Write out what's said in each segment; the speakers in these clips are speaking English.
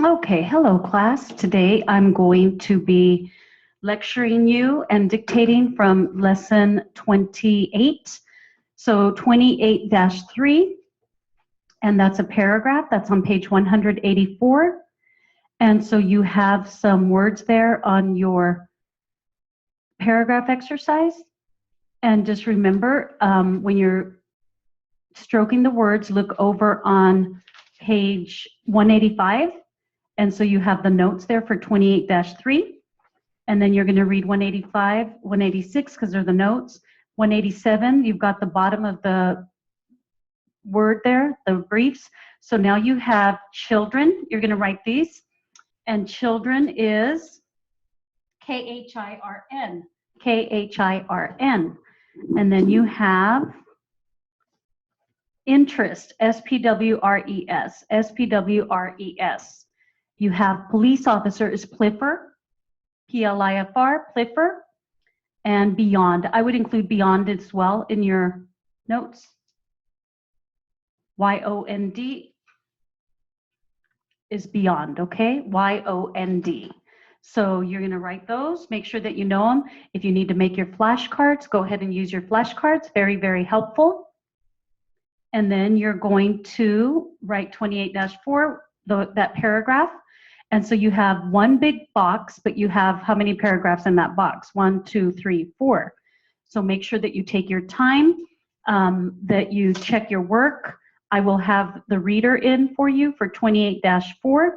Okay, hello class. Today I'm going to be lecturing you and dictating from lesson 28. So 28-3, and that's a paragraph that's on page 184. And so you have some words there on your paragraph exercise. And just remember, when you're stroking the words, look over on page 185. And so you have the notes there for 28-3. And then you're going to read 185, 186, because they're the notes. 187, you've got the bottom of the word there, the briefs. So now you have children. You're going to write these. And children is K-H-I-R-N. K-H-I-R-N. And then you have interest, S-P-W-R-E-S. S-P-W-R-E-S. You have police officer is Pliffer, P-L-I-F-R, Pliffer, and beyond. I would include beyond as well in your notes. Y-O-N-D is beyond, okay? Y-O-N-D. So you're going to write those. Make sure that you know them. If you need to make your flashcards, go ahead and use your flashcards. Very, very helpful. And then you're going to write 28-4, that paragraph. And so you have one big box, but you have how many paragraphs in that box? 1, 2, 3, 4. So make sure that you take your time, that you check your work. I will have the reader in for you for 28-4.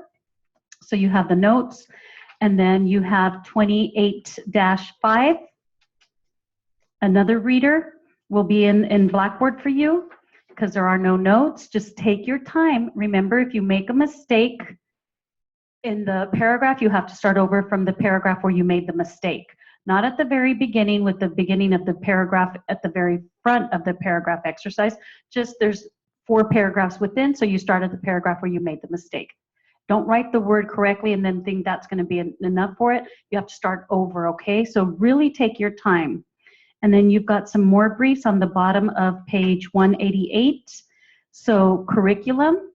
So you have the notes. And then you have 28-5. Another reader will be in Blackboard for you because there are no notes. Just take your time. Remember, if you make a mistake in the paragraph, you have to start over from the paragraph where you made the mistake. Not at the very beginning with the beginning of the paragraph at the very front of the paragraph exercise. Just there's 4 paragraphs within, so you start at the paragraph where you made the mistake. Don't write the word correctly and then think that's going to be enough for it. You have to start over, okay? So really take your time. And then you've got some more briefs on the bottom of page 188. So curriculum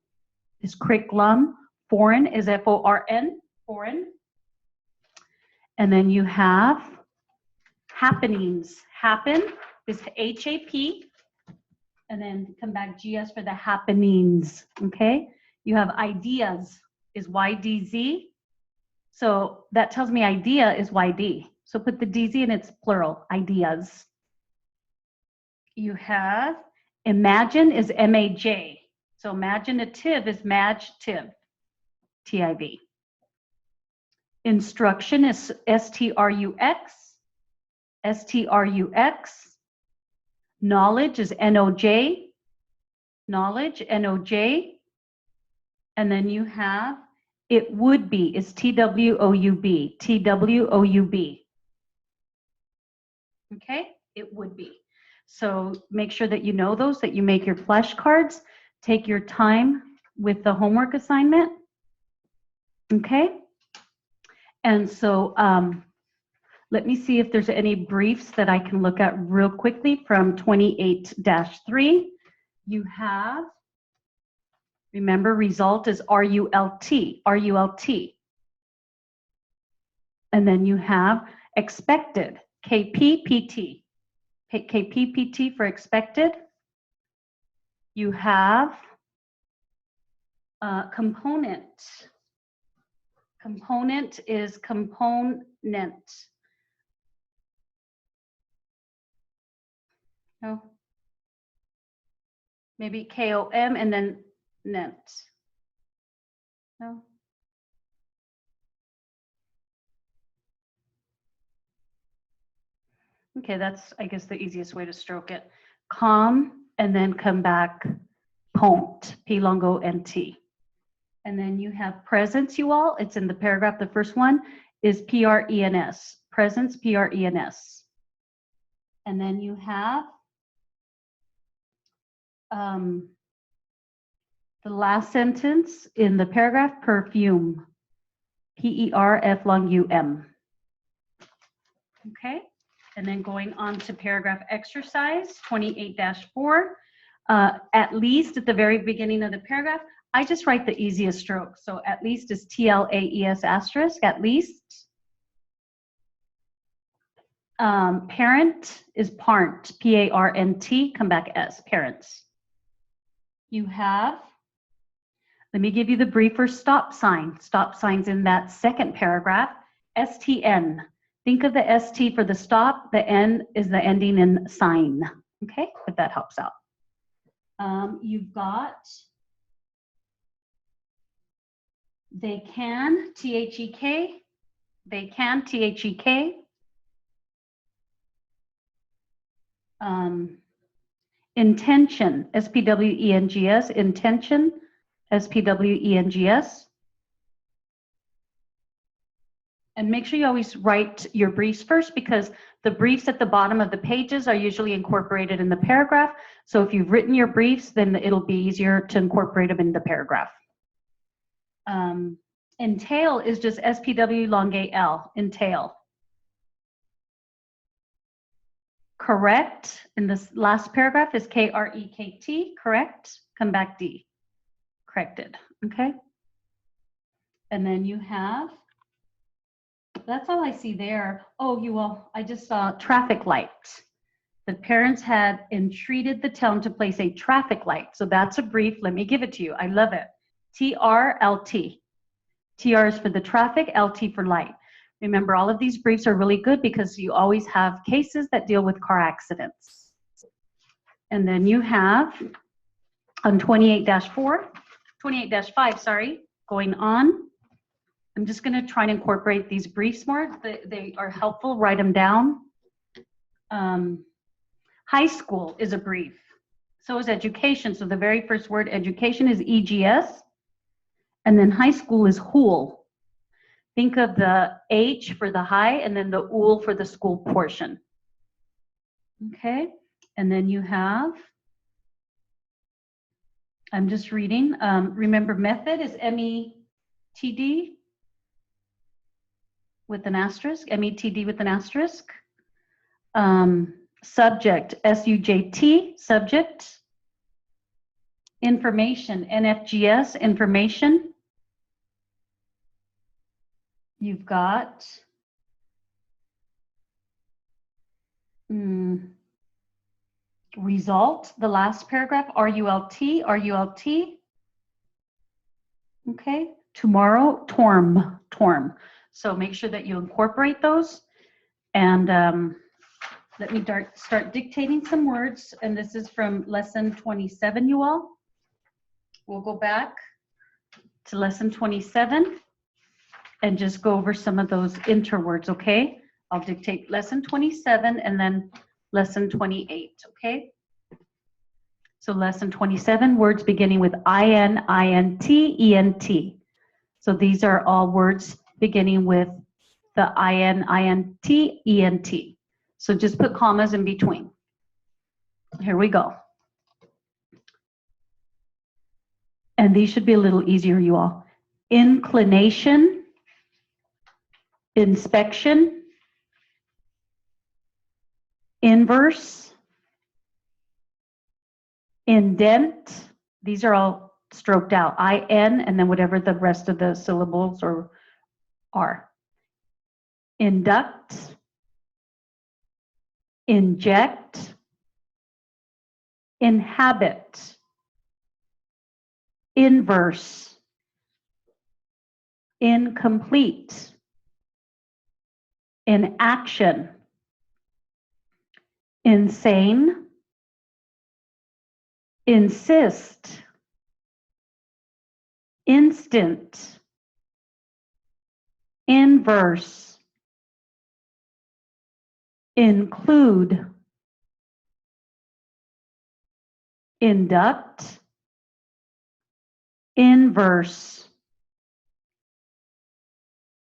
is curriculum. Foreign is F-O-R-N, foreign. And then you have happenings. Happen is H-A-P. And then come back G-S for the happenings, okay? You have ideas is Y-D-Z. So that tells me idea is Y-D. So put the D-Z and it's plural, ideas. You have imagine is M-A-J. So imaginative is Maj-tiv. T-I-V. Instruction is S-T-R-U-X. S-T-R-U-X. Knowledge is N-O-J. Knowledge, N-O-J. And then you have it would be is T-W-O-U-B. T-W-O-U-B. Okay? It would be. So make sure that you know those, that you make your flashcards. Take your time with the homework assignment. Okay, and so let me see if there's any briefs that I can look at real quickly from 28-3. You have, remember, result is R-U-L-T, R-U-L-T. And then you have expected, K-P-P-T, K-P-P-T for expected. You have component. Component is component. No. Maybe K-O-M and then net. No. Okay, that's, I guess, the easiest way to stroke it. Com, and then come back cont, P-Long-O-N-T. And then you have presence, you all. It's in the paragraph. The first one is P-R-E-N-S. Presence, P-R-E-N-S. And then you have the last sentence in the paragraph, perfume. P-E-R-F-Long-U-M. Okay. And then going on to paragraph exercise 28-4. At least at the very beginning of the paragraph, I just write the easiest stroke. So at least is TLAES asterisk, at least. Parent is parent, PARNT, come back S, parents. You have, let me give you the brief for stop sign. Stop signs in that second paragraph, STN. Think of the ST for the stop, the N is the ending in sign, okay, if that helps out. You've got, they can, THEK, they can, THEK. Intention, SPWENGS, intention, SPWENGS. And make sure you always write your briefs first, because the briefs at the bottom of the pages are usually incorporated in the paragraph. So if you've written your briefs, then it'll be easier to incorporate them in the paragraph. Entail is just SPW elongate L, entail. Correct, in this last paragraph is KREKT, correct, come back D, corrected, okay? And then you have, that's all I see there. Oh, you all, I just saw traffic light. The parents had entreated the town to place a traffic light. So that's a brief, let me give it to you, I love it. TRLT, TR is for the traffic, LT for light. Remember, all of these briefs are really good because you always have cases that deal with car accidents. And then you have on 28-5, sorry, going on. I'm just going to try and incorporate these briefs more. They are helpful, write them down. High school is a brief. So is education. So the very first word, education, is EGS. And then high school is HOOL. Think of the H for the high and then the OOL for the school portion. Okay, and then you have, I'm just reading, remember method is METD with an asterisk, METD with an asterisk. Subject, SUJT, subject. Information, NFGS, information. You've got result, the last paragraph, RULT, RULT. Okay, tomorrow, TORM. So make sure that you incorporate those. And let me start dictating some words. And this is from lesson 27, you all. We'll go back to lesson 27. And just go over some of those interwords, okay? I'll dictate lesson 27 and then lesson 28, okay? So lesson 27, words beginning with IN, INT, ENT. So these are all words beginning with the IN, INT, ENT. So just put commas in between. Here we go. And these should be a little easier, you all. Inclination, inspection, inverse, indent, these are all stroked out, IN, and then whatever the rest of the syllables are. Induct, inject, inhabit, inverse, incomplete, inaction, insane, insist, instant, inverse, include, induct, inverse,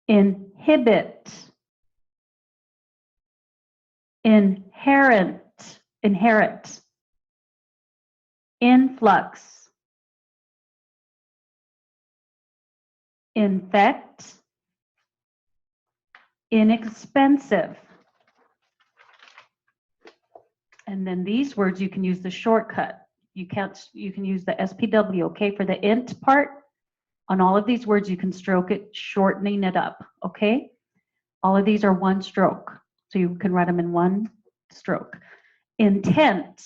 inhibit, inherent, influx, infect, inexpensive. And then these words, you can use the shortcut. You can't, you can use the SPW, okay? For the int part, on all of these words, you can stroke it, shortening it up, okay? All of these are one stroke, so you can write them in one stroke. Intent,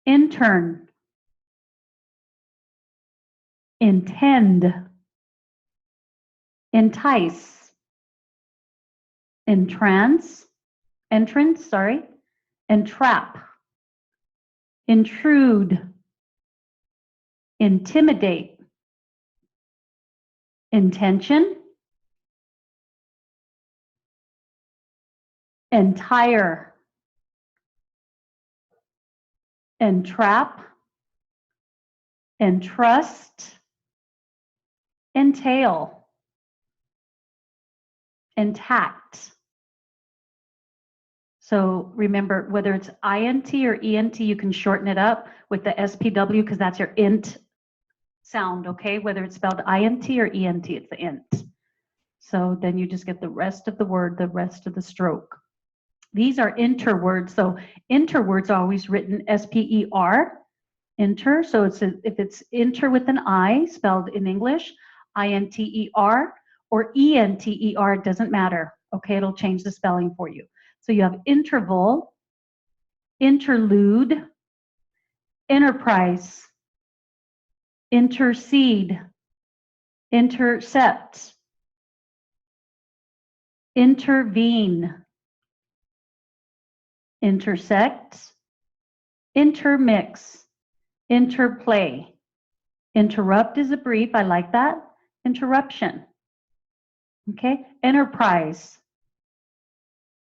intern, intend, entice, entrance, entrap, intrude, intimidate, intention, entire, entrap, entrust, entail, intact. So remember, whether it's INT or ENT, you can shorten it up with the SPW because that's your int sound, okay? Whether it's spelled INT or ENT, it's the int. So then you just get the rest of the word, the rest of the stroke. These are interwords. So interwords are always written SPER, inter. So it's if it's inter with an I spelled in English, INTER or ENTER, it doesn't matter. Okay, it'll change the spelling for you. So you have interval, interlude, enterprise, intercede, intercept, intervene, intersect, intermix, interplay. Interrupt is a brief, I like that. Interruption. Okay, enterprise.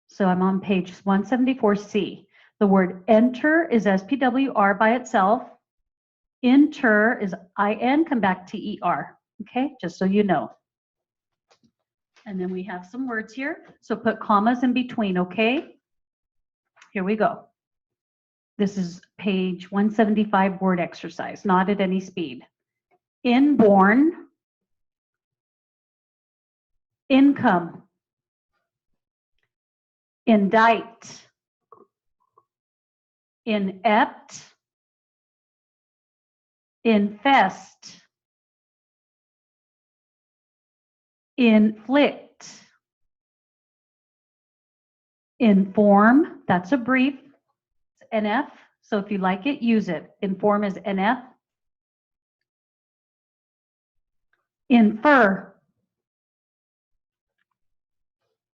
So I'm on page 174C. The word enter is SPWR by itself. Inter is IN, come back to ER. Okay, just so you know. And then we have some words here. So put commas in between, okay? Here we go. This is page 175 word exercise, not at any speed. Inborn, income, indict, inept, infest, inflict, inform, that's a brief, it's NF, so if you like it, use it. Inform is NF. Infer,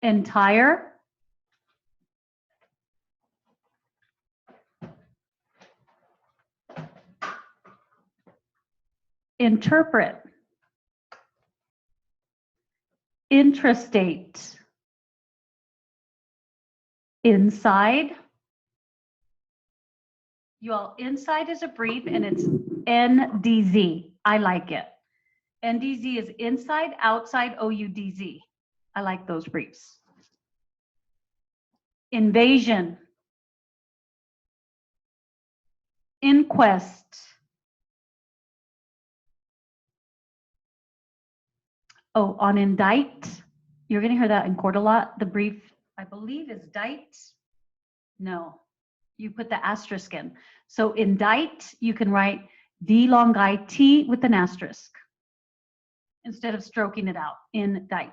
entire, interpret, intrastate, inside. You all, inside is a brief and it's NDZ. I like it. NDZ is inside, outside, OUDZ. I like those briefs. Invasion, inquest, oh, on indict, you're going to hear that in court a lot. The brief, I believe, is dite. No, you put the asterisk in. So indict, you can write D long IT with an asterisk instead of stroking it out. Indict.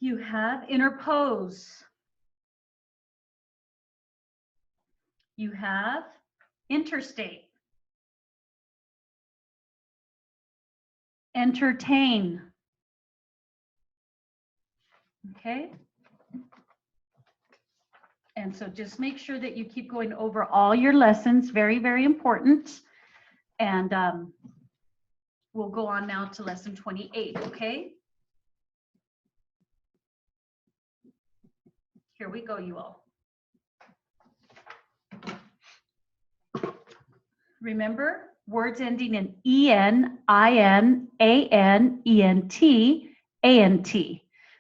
You have interpose. You have interstate. Entertain. Okay. And so just make sure that you keep going over all your lessons. Very, very important. And we'll go on now to lesson 28, okay? Here we go, you all. Remember, words ending in EN, IN, AN, ENT, ANT.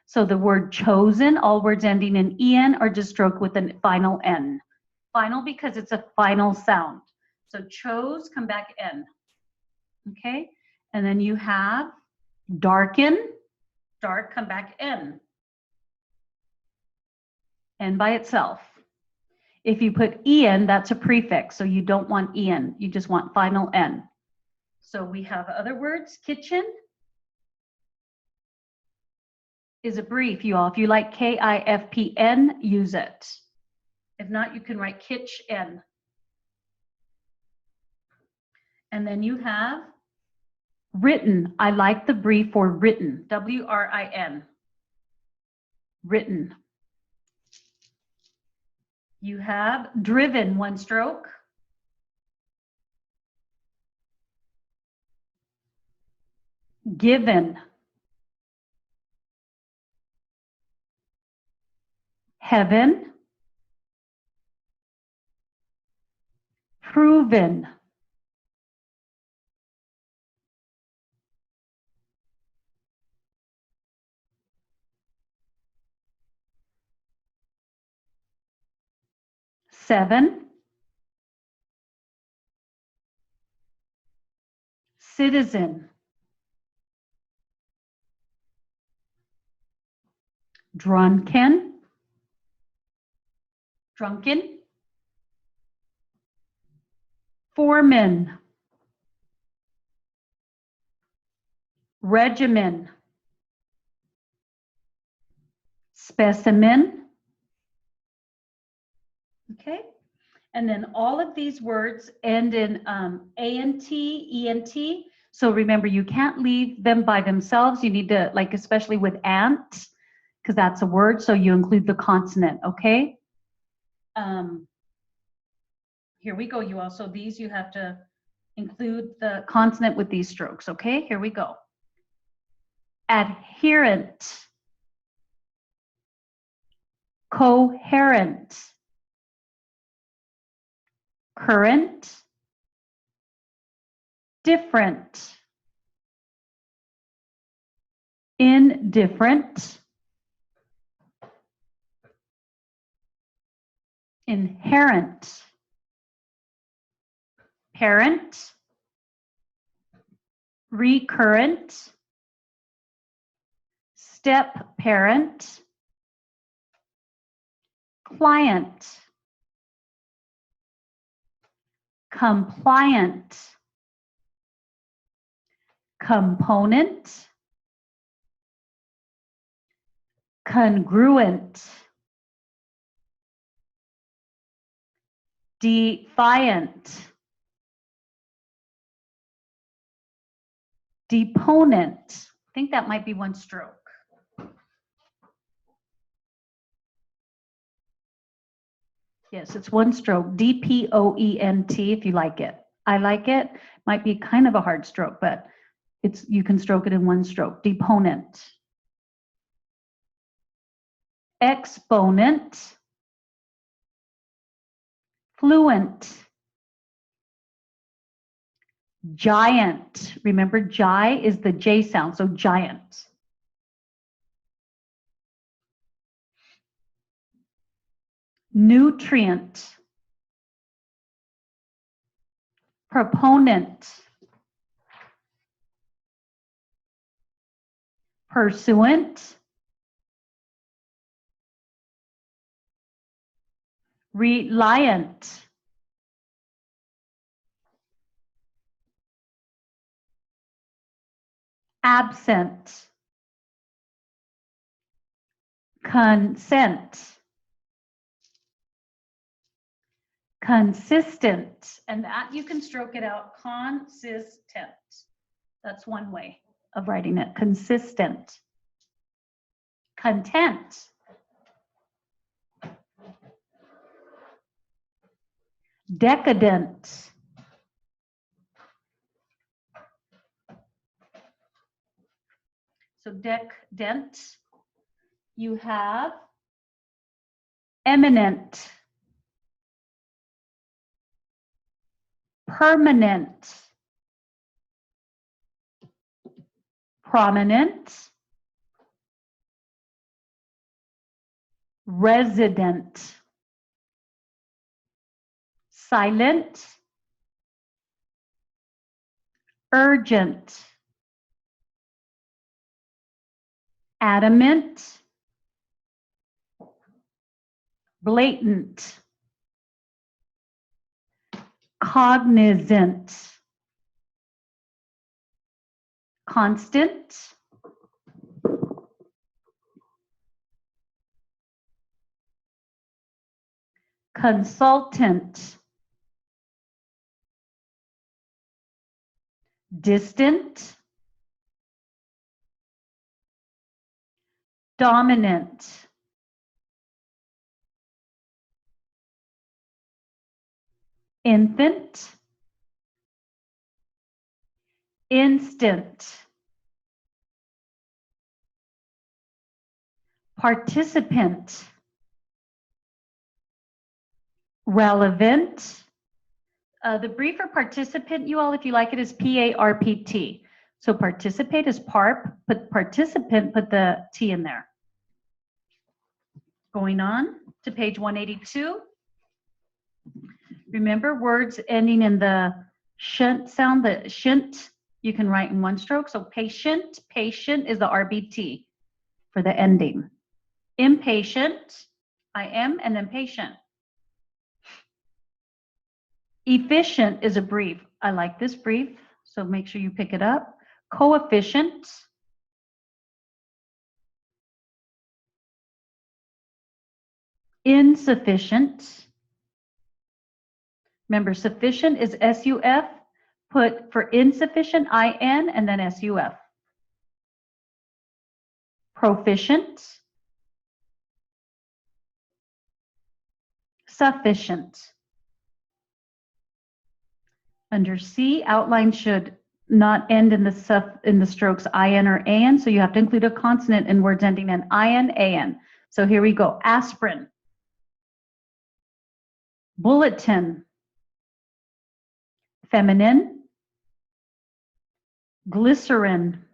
So the word chosen, all words ending in EN are just stroked with a final N. Final because it's a final sound. So chose, come back N. Okay? And then you have darken, dark, come back N. N by itself. If you put en, that's a prefix, so you don't want en, you just want final n. So we have other words. Kitchen is a brief, you all. If you like KIFPN, use it. If not, you can write kitchen. And then you have written. I like the brief for written, WRIN. Written. You have driven, one stroke. Given. Heaven. Proven. Seven. Citizen. Drunken. Drunken. Foreman. Regimen. Specimen. Okay. And then all of these words end in ANT, ENT. So remember, you can't leave them by themselves. You need to, like, especially with ant, because that's a word, so you include the consonant, okay? Here we go, you all. So these you have to include the consonant with these strokes, okay? Here we go. Adherent. Coherent. Current. Different. Indifferent. Inherent. Parent. Recurrent. Step parent. Client. Compliant. Component. Congruent. Defiant. Deponent. I think that might be one stroke. Yes, it's one stroke. DPOENT if you like it. I like it. Might be kind of a hard stroke, but you can stroke it in one stroke. Deponent. Exponent. Fluent. Giant. Remember, J is the J sound, so giant. Nutrient. Proponent. Pursuant. Reliant. Absent. Consent. Consistent. And that you can stroke it out. Consistent. That's one way of writing it. Consistent. Content. Decadent. So decadent. You have eminent. Permanent. Prominent. Resident. Silent. Urgent. Adamant. Blatant. cognizant, constant, consultant, distant, dominant, infant, instant, participant, relevant. The brief for participant, you all, if you like it, is PARPT. So participate is PARP, put participant, put the T in there. Going on to page 182. Remember, words ending in the shunt sound, the shunt, you can write in one stroke. So patient is the RBT for the ending. Impatient, I am, and then patient. Efficient is a brief. I like this brief, so make sure you pick it up. Coefficient. Insufficient. Remember, sufficient is SUF. Put for insufficient, IN, and then SUF. Proficient. Sufficient. Under C, outline should not end in the strokes IN or AN, so you have to include a consonant in words ending in IN, AN. So here we go. Aspirin. Bulletin. Feminine. Glycerin.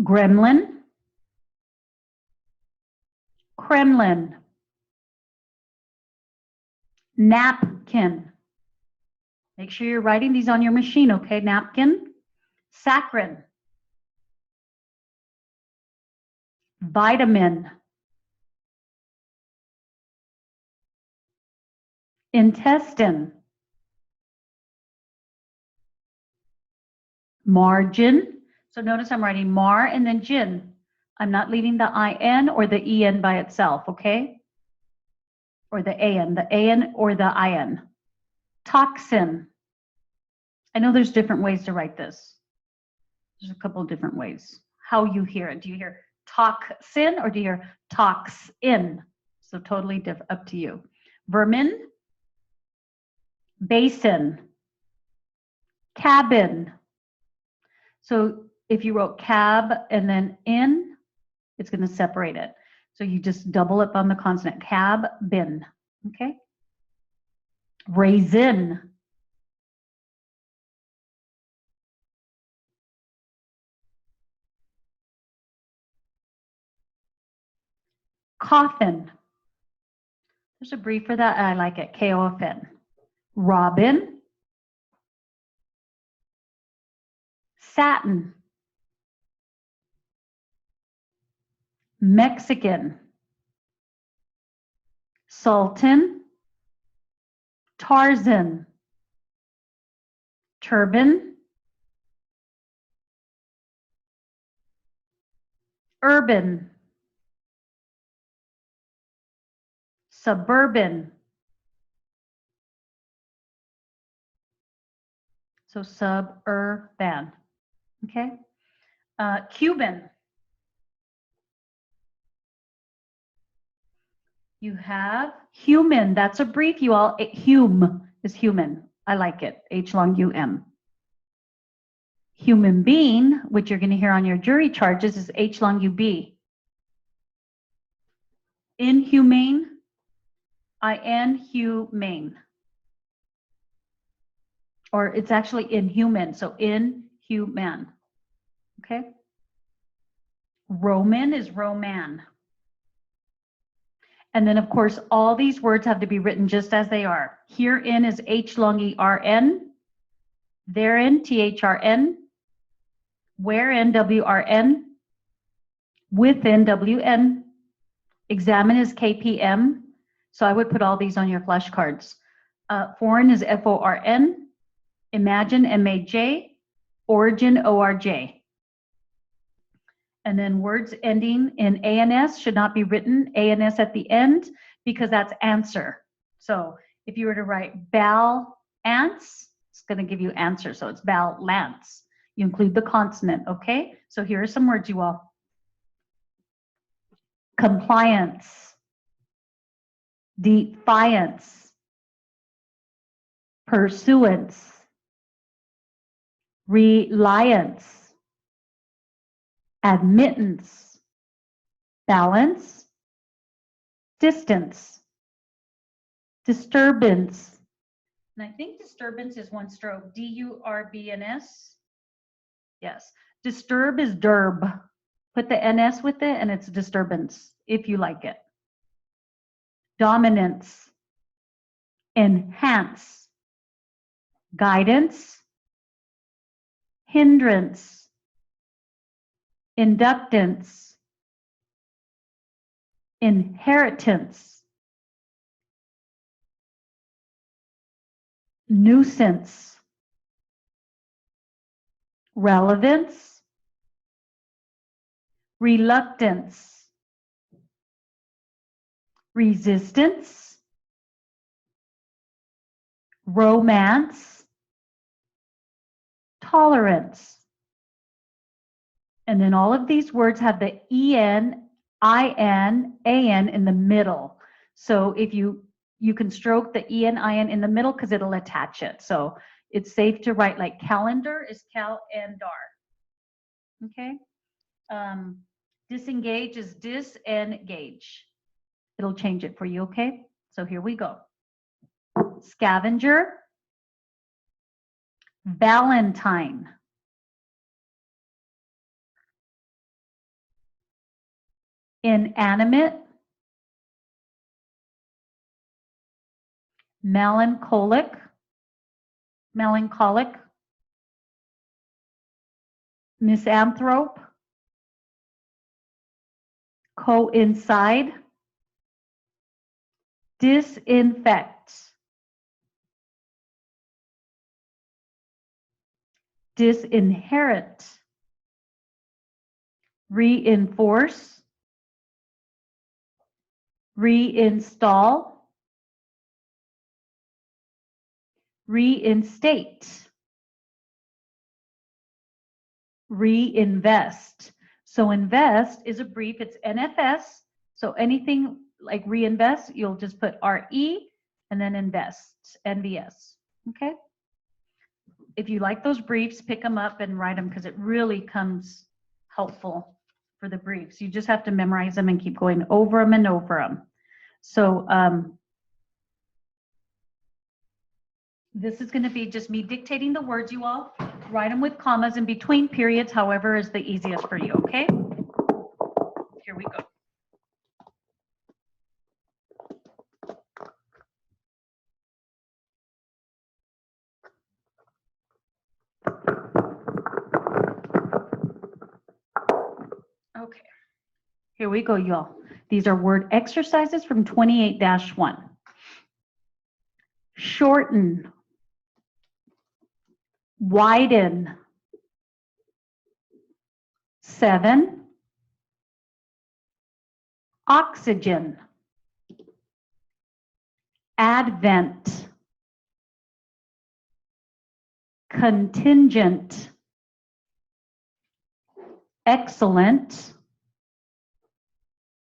Gremlin. Kremlin. Napkin. Make sure you're writing these on your machine, okay? Napkin. Saccharin. Vitamin. Intestine. Margin. So notice I'm writing mar and then gin. I'm not leaving the IN or the EN by itself, okay? Or the AN or the IN. Toxin. I know there's different ways to write this. There's a couple of different ways. How you hear it. Do you hear toxin or do you hear toxin? So totally up to you. Vermin. Basin. Cabin. So if you wrote cab and then in, it's going to separate it. So you just double up on the consonant. Cab, bin. Okay? Raisin. Coffin. There's a brief for that. I like it. KOFN. Robin. Satin. Mexican. Sultan. Tarzan. Turban. Urban. Suburban. So suburban. Okay? Cuban. You have human. That's a brief, you all. Hume is human. I like it. H long U-M. Human being, which you're going to hear on your jury charges, is H long U-B. Inhumane, I-N, humane. Or it's actually inhuman, so inhuman. Okay? Roman is Roman. And then, of course, all these words have to be written just as they are. Herein is H long E-R-N. Therein, T-H-R-N. Wherein, W-R-N. Within, W-N. Examine is KPM. So I would put all these on your flashcards. Foreign is FORN. Imagine, MAJ. Origin, ORJ. And then words ending in ANS should not be written ANS at the end because that's answer. So if you were to write balance, it's going to give you answer. So it's balance. You include the consonant, okay? So here are some words, you all. Compliance, defiance, pursuance, reliance, admittance, balance, distance, disturbance. And I think disturbance is one stroke, D-U-R-B-N-S. Yes, disturb is derb. Put the NS with it and it's disturbance, if you like it. Dominance, enhance, guidance, hindrance, inductance, inheritance, nuisance, relevance, reluctance, resistance, romance, tolerance. And then all of these words have the EN, IN, AN in the middle. So if you can stroke the EN, IN in the middle because it'll attach it. So it's safe to write like calendar is calendar. Okay. Disengage is disengage. It'll change it for you, okay? So here we go. Scavenger, Valentine, inanimate, melancholic, misanthrope, coincide, disinfect, disinherit, reinforce, reinstall, reinstate, reinvest. So invest is a brief, it's NFS. So anything like reinvest, you'll just put RE and then invest, NVS, okay? If you like those briefs, pick them up and write them because it really comes helpful for the briefs. You just have to memorize them and keep going over them and over them. So this is going to be just me dictating the words, you all. Write them with commas in between periods, however is the easiest for you, okay? Here we go. Okay, here we go, y'all. These are word exercises from 28-1. Shorten, widen, 7, oxygen, advent, contingent, excellent,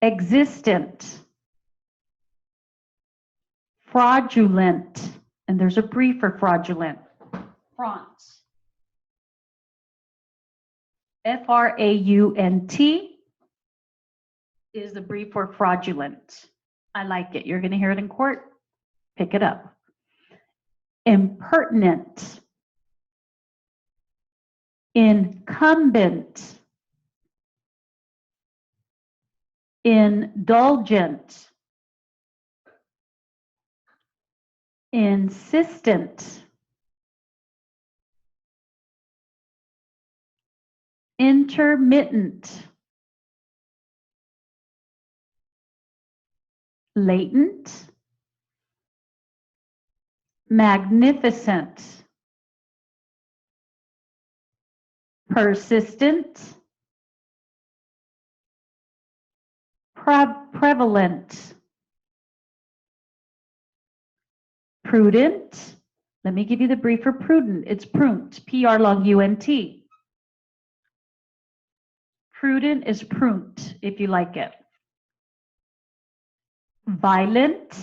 existent, fraudulent, and there's a brief for fraudulent, fraunt, F-R-A-U-N-T is the brief for fraudulent. I like it. You're going to hear it in court. Pick it up. Impertinent, incumbent, indulgent, insistent, intermittent, latent, magnificent, persistent, prevalent, prudent. Let me give you the brief for prudent. It's prunt, P-R-long-U-N-T. Prudent is prunt, if you like it. Violent,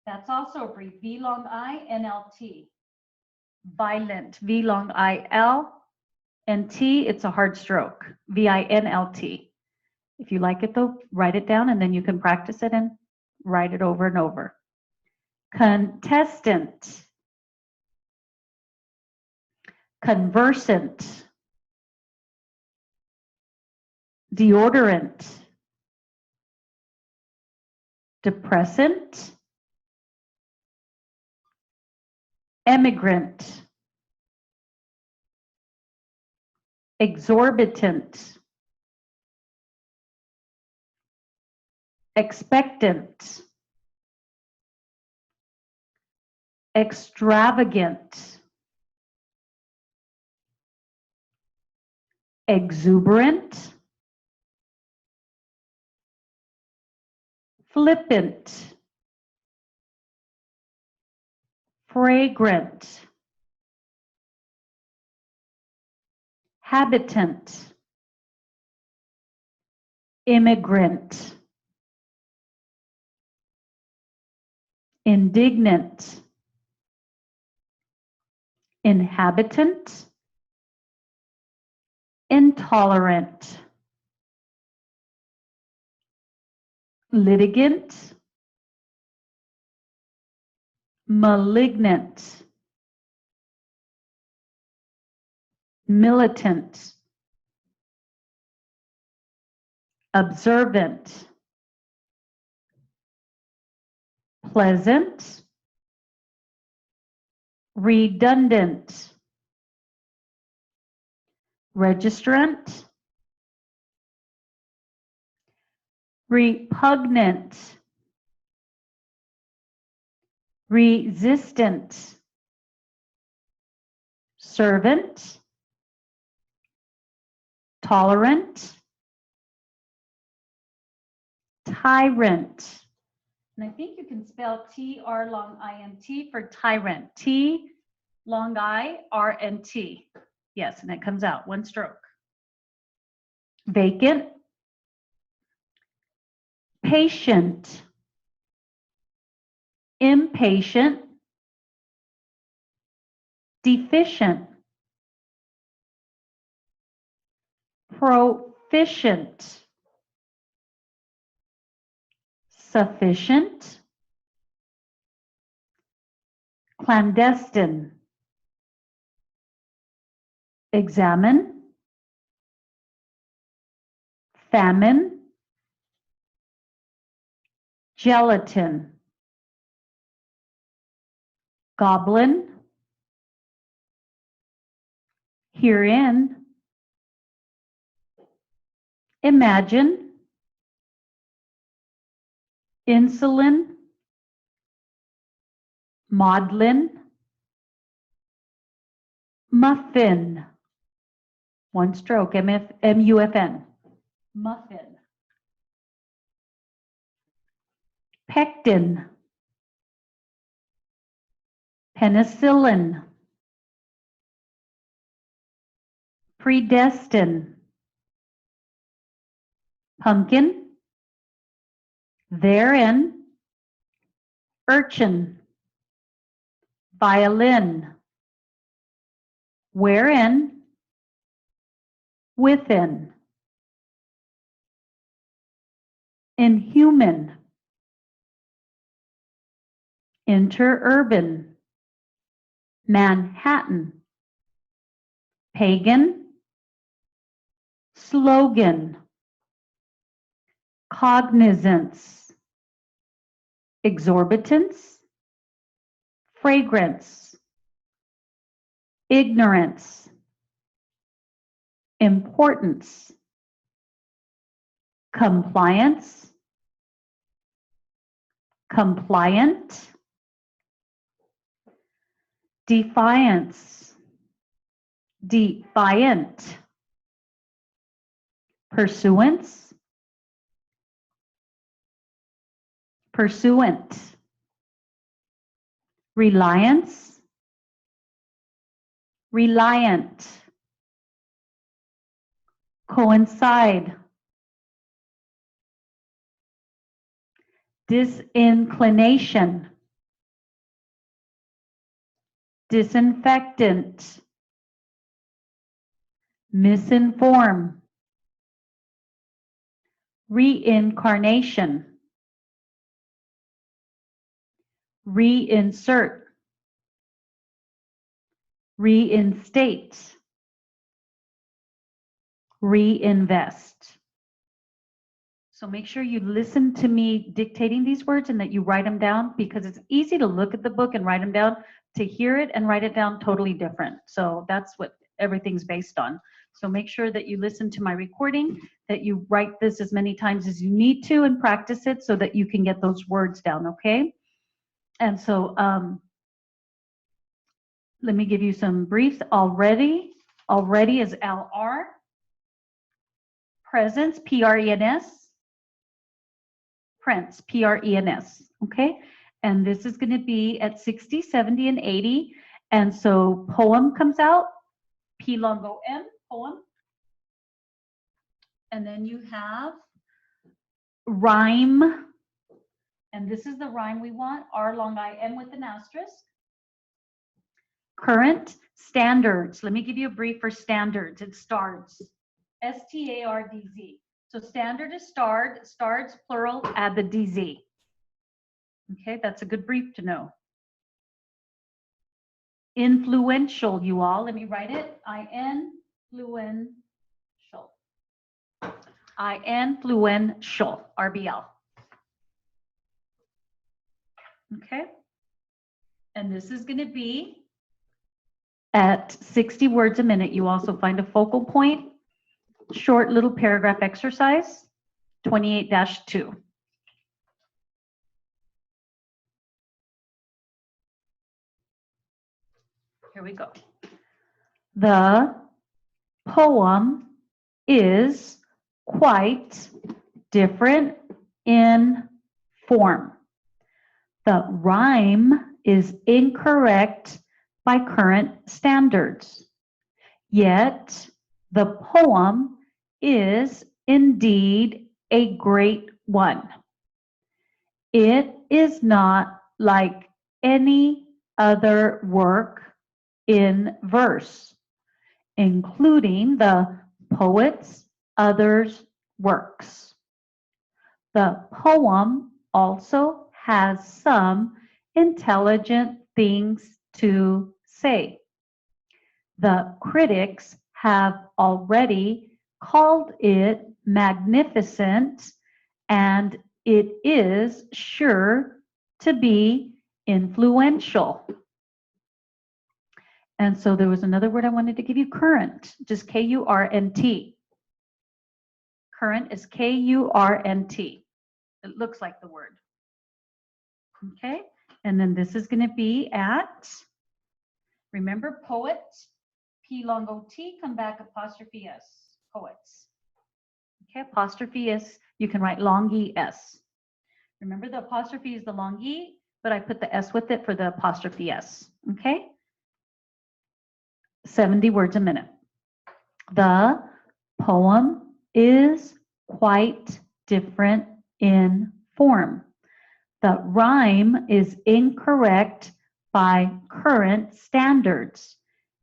that's also a brief, V-long-I-N-L-T. Violent, V-long-I-L-N-T, it's a hard stroke, V-I-N-L-T. If you like it though, write it down and then you can practice it and write it over and over. Contestant, conversant, deodorant, depressant, emigrant, exorbitant, expectant, extravagant, exuberant, flippant, fragrant, habitant, immigrant, indignant, inhabitant, intolerant, litigant, malignant, militant, observant, pleasant, redundant, registrant, repugnant, resistant, servant, tolerant, tyrant. And I think you can spell T-R long I-N-T for tyrant. T long I-R-N-T. Yes, and it comes out one stroke. Vacant, patient, impatient, deficient, proficient, sufficient, clandestine, examine, famine, gelatin, goblin, herein, imagine, insulin, maudlin, muffin, one stroke, M-U-F-N, muffin, pectin, penicillin, predestined, pumpkin, therein, urchin, violin, wherein, within, inhuman, interurban, Manhattan, pagan, slogan, cognizance, exorbitance, fragrance, ignorance, importance, compliance, compliant, defiance, defiant, pursuance, pursuant, reliance, reliant, coincide, disinclination, disinfectant, misinform, reincarnation, reinsert, reinstate, reinvest. So make sure you listen to me dictating these words and that you write them down, because it's easy to look at the book and write them down. To hear it and write it down, totally different. So that's what everything's based on. So make sure that you listen to my recording, that you write this as many times as you need to and practice it so that you can get those words down, okay? And so let me give you some briefs. Already is LR. Presence, P-R-E-N-S. Prince, P-R-E-N-S, okay? And this is going to be at 60, 70, and 80. And so poem comes out, P long O M, poem. And then you have rhyme. And this is the rhyme we want, R long I M with an asterisk. Current, standards. Let me give you a brief for standards. It's STARDS, S-T-A-R-D-Z. So standard is starred, STARDS plural, add the DZ. Okay, that's a good brief to know. Influential, you all. Let me write it. I-N-fluential. I-N-fluential, RBL. Okay. And this is going to be at 60 words a minute. You also find a focal point, short little paragraph exercise, 28-2. Here we go. The poem is quite different in form. The rhyme is incorrect by current standards. Yet the poem is indeed a great one. It is not like any other work in verse, including the poet's other works. The poem also has some intelligent things to say. The critics have already called it magnificent, and it is sure to be influential. And so there was another word I wanted to give you, current, just K-U-R-N-T. Current is K-U-R-N-T. It looks like the word. Okay, and then this is going to be at, remember, poet, P long O-T, come back apostrophe S, poets. Okay, apostrophe S, you can write long E-S. Remember, the apostrophe is the long E, but I put the S with it for the apostrophe S. Okay, 70 words a minute. The poem is quite different in form. The rhyme is incorrect by current standards,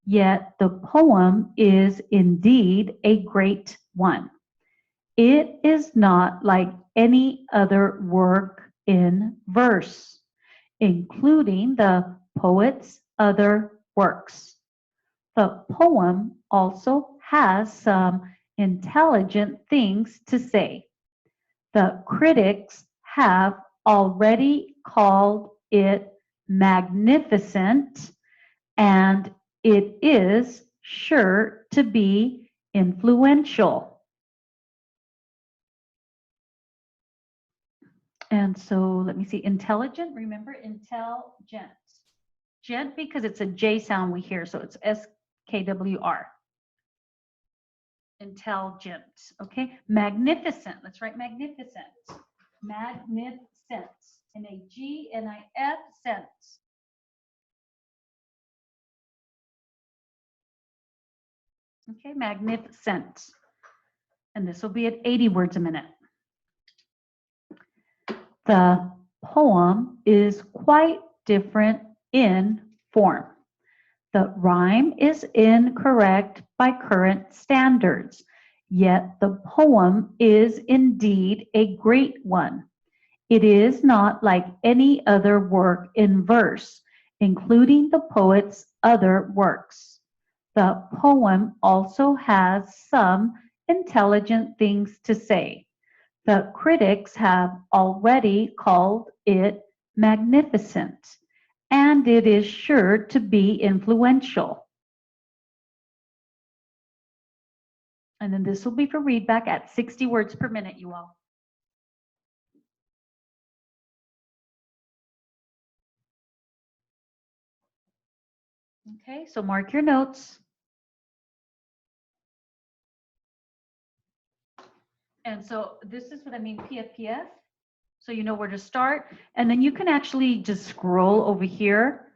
yet the poem is indeed a great one. It is not like any other work in verse, including the poet's other works. The poem also has some intelligent things to say. The critics have already called it magnificent, and it is sure to be influential. And so let me see, intelligent, remember intelligent. Gent because it's a J sound we hear, so it's SKWR. Intelligent, okay? Magnificent, let's write magnificent. Magnificent, MAGNIF, cent. Okay, magnificent. And this will be at 80 words a minute. The poem is quite different in form. The rhyme is incorrect by current standards, yet the poem is indeed a great one. It is not like any other work in verse, including the poet's other works. The poem also has some intelligent things to say. The critics have already called it magnificent, and it is sure to be influential. And then this will be for readback at 60 words per minute, you all. Okay, so mark your notes. And so this is what I mean, PFPF. So you know where to start. And then you can actually just scroll over here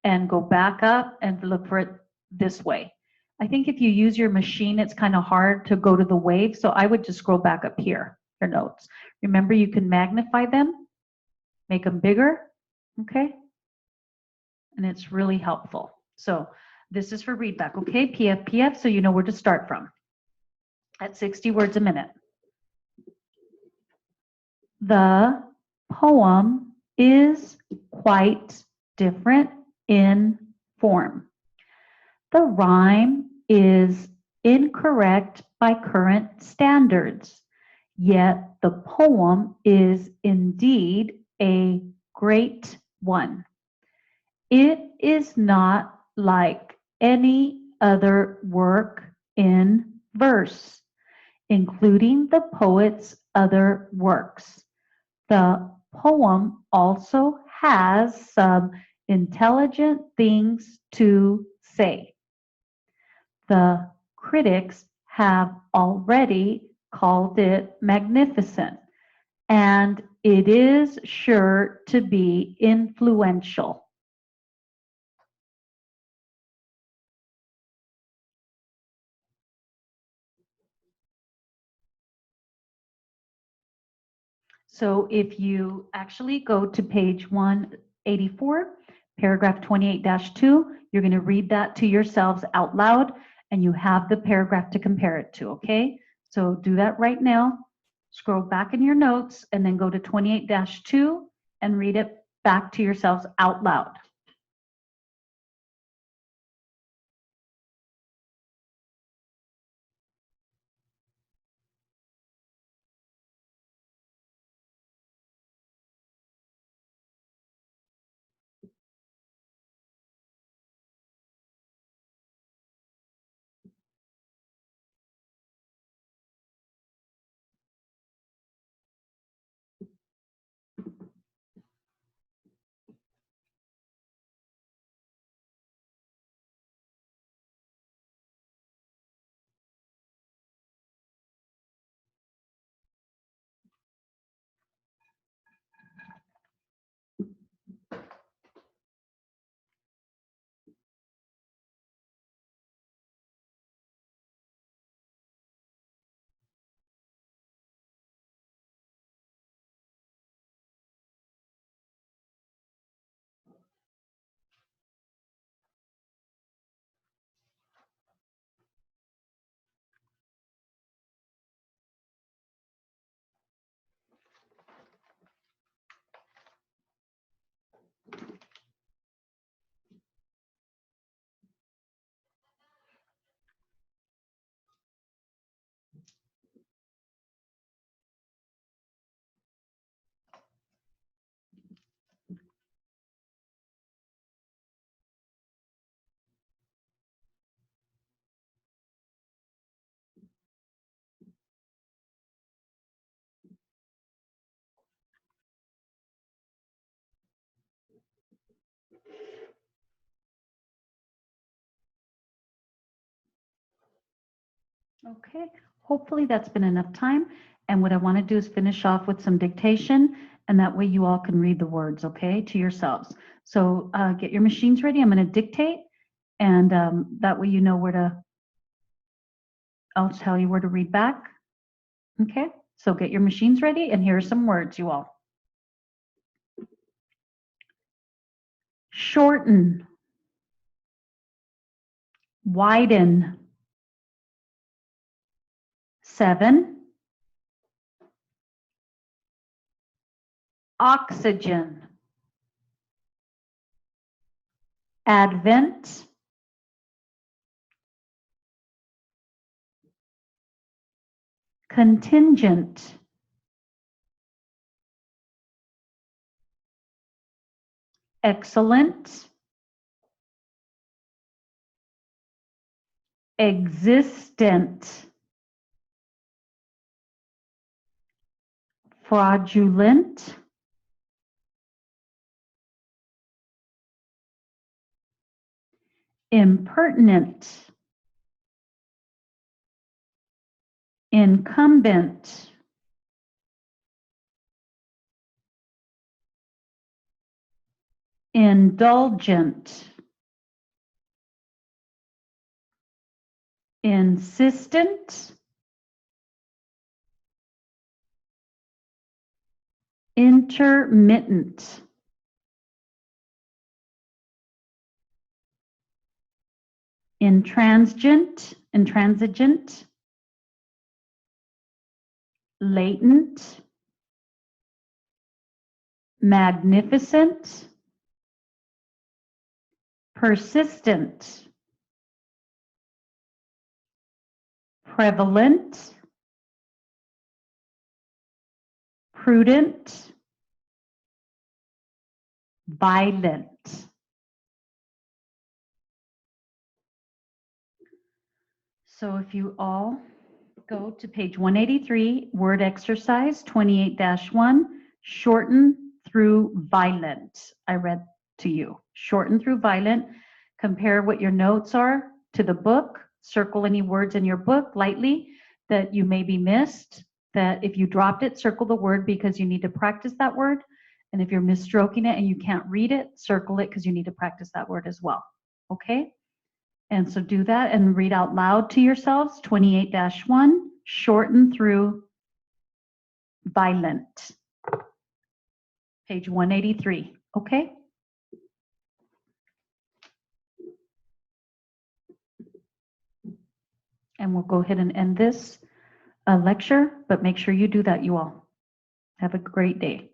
and go back up and look for it this way. I think if you use your machine, it's kind of hard to go to the wave. So I would just scroll back up here, your notes. Remember, you can magnify them, make them bigger, okay? And it's really helpful. So this is for readback, okay? PFPF, so you know where to start from at 60 words a minute. The poem is quite different in form. The rhyme is incorrect by current standards, yet the poem is indeed a great one. It is not like any other work in verse, including the poet's other works. The poem also has some intelligent things to say. The critics have already called it magnificent, and it is sure to be influential. So if you actually go to page 184, paragraph 28-2, you're going to read that to yourselves out loud, and you have the paragraph to compare it to, okay? So do that right now. Scroll back in your notes, and then go to 28-2 and read it back to yourselves out loud. Okay, hopefully that's been enough time. And what I want to do is finish off with some dictation, and that way you all can read the words, okay, to yourselves. So get your machines ready. I'm going to dictate, and that way you know where to, I'll tell you where to read back. Okay, so get your machines ready, and here are some words, you all. Shorten, widen, 7, oxygen, advent, contingent, excellent, existent, fraudulent, impertinent, incumbent, indulgent, insistent, intermittent, intransigent, latent, magnificent, persistent, prevalent, prudent, violent. So if you all go to page 183, word exercise 28-1, shorten through violent. I read to you. Shorten through violent. Compare what your notes are to the book. Circle any words in your book lightly that you maybe missed. That if you dropped it, circle the word because you need to practice that word. And if you're misstroking it and you can't read it, circle it because you need to practice that word as well. Okay? And so do that and read out loud to yourselves, 28-1, shorten through violent. Page 183, okay? And we'll go ahead and end this lecture, but make sure you do that, you all. Have a great day.